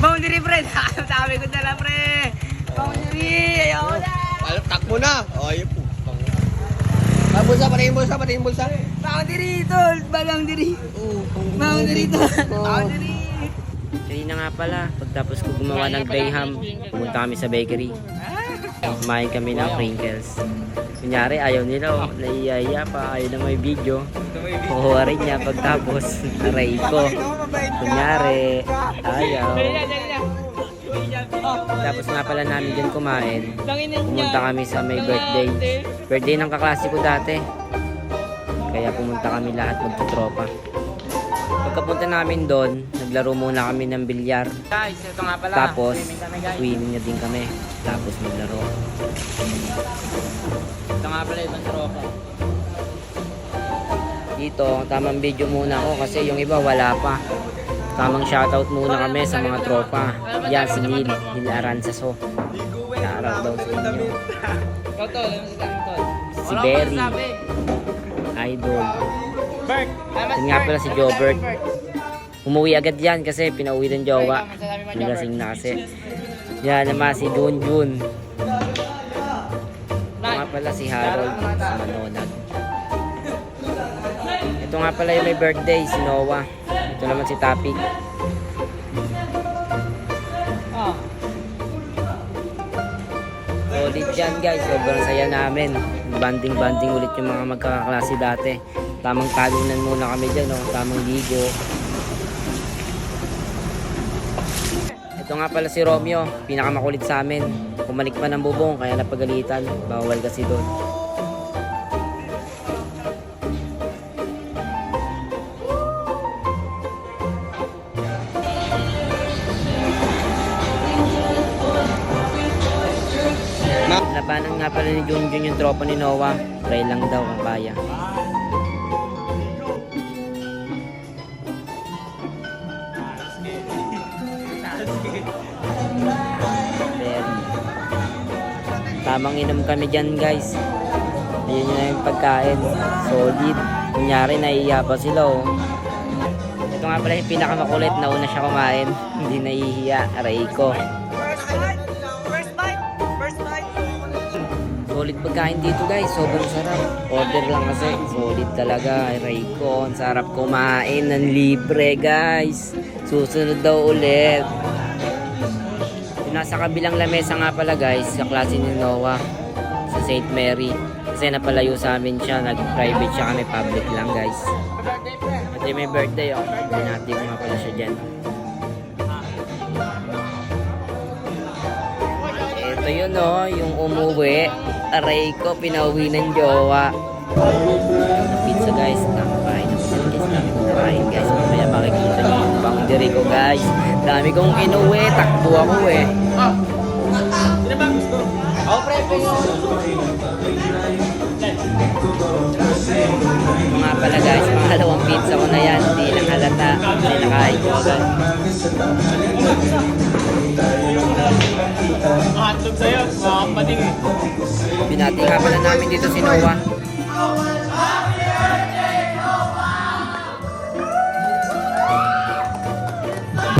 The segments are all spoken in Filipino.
Boundary, pre. Sabi ko na lang, pre. Boundary. Ayaw na. Takbo na. Ay, po. Bulsa, pati yung bulsa. Boundary, tol. Boundary. Boundary, tol. Boundary. Kanina nga pala, pagtapos ko gumawa ng Graham, pumunta kami sa bakery. Kumain kami ng crinkles. Kunyari, ayaw nila, naiiyaya pa, ayaw na may video. Kukuha rin niya pagtapos, aray ko. Kunyari, ayaw. Tapos nga pala namin dyan kumain. Pumunta kami sa may birthday. Birthday ng kaklase ko dati. Kaya pumunta kami lahat magtutropa. Pagkapunta namin doon, naglaro muna kami ng bilyar. Guys, ito nga pala. Tapos, swimming na din kami. Tapos maglaro. Ito nga pala ibang tropa. Dito, tamang video muna ako kasi yung iba wala pa. Tamang shoutout muna kami sa mga tropa. Yan, si Neil Aranzaso. Shoutout daw sa inyo. Tol, ano sasabihin, tol? Si Berry. Idol. Bert. Yan nga pala si Jobert. Umuwi agad yan kasi pinauwi ng jowa. Nilasing na kasi. Yan naman si Junjun. Ito nga pala si Harold sa Manonag. Ito nga pala yung may birthday, si Noah. Ito naman si Tapik. Solid dyan guys, sobrang saya namin. Banding ulit yung mga magkakaklase dati. Tamang talunan muna kami dyan, no? Tamang ligo. Ito nga pala si Romeo, pinakamakulit sa amin. Kumalik pa ng bubong, kaya napagalitan. Bawal kasi doon. Labanan nga pala ni Junjun yung tropa ni Noah. Try lang daw kung kaya. Tamang inom kami dyan guys. Ayun na yung pagkain. Solid. Kunyari naiiya pa sila oh. Ito nga pala yung pinakamakulit. Nauna siya kumain. Hindi naiiya. Aray ko. Solid pagkain dito guys. Sobrang sarap. Order lang kasi. Solid talaga. Aray ko. Ang sarap kumain ng libre guys. Susunod daw ulit. Nasa kabilang lamesa nga pala guys, sa klase ni Noah sa St. Mary. Kasi napalayo sa amin siya, nag-private siya kami, public lang guys. Ito yung may birthday oh. Binati ko nga pala siya dyan. Ito yun oh, yung umuwi. Aray ko, pinauwi ng jowa. Yung pizza guys, nakakain ng pizza. Dami kong nakain guys. Mamaya makikita niyo yung boundary ko guys. Dami kong inuwi, takbo ako eh. Sino ba gusto? Ako, pre. Mga pala guys, pangalawang pizza ko na yan. Hindi lang halata. Hindi nakain ko agad. Hotdog sa'yo. Mga kapating eh. Binati nga pala namin dito si Noah.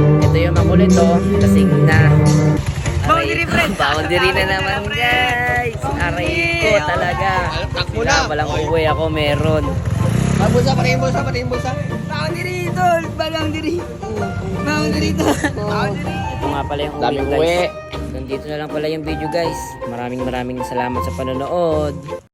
Ito yung makulit oh. Lasing na. Boundary, pre. Boundary na naman guys. Aray ko talaga. Takbo na. Walang uwi ako meron. Bulsa, pati yung bulsa. Boundary, tol. Boundary. Boundary, tol. Boundary. Ito nga pala yung uwi guys. Nandito na lang pala yung video guys. Maraming salamat sa panonood.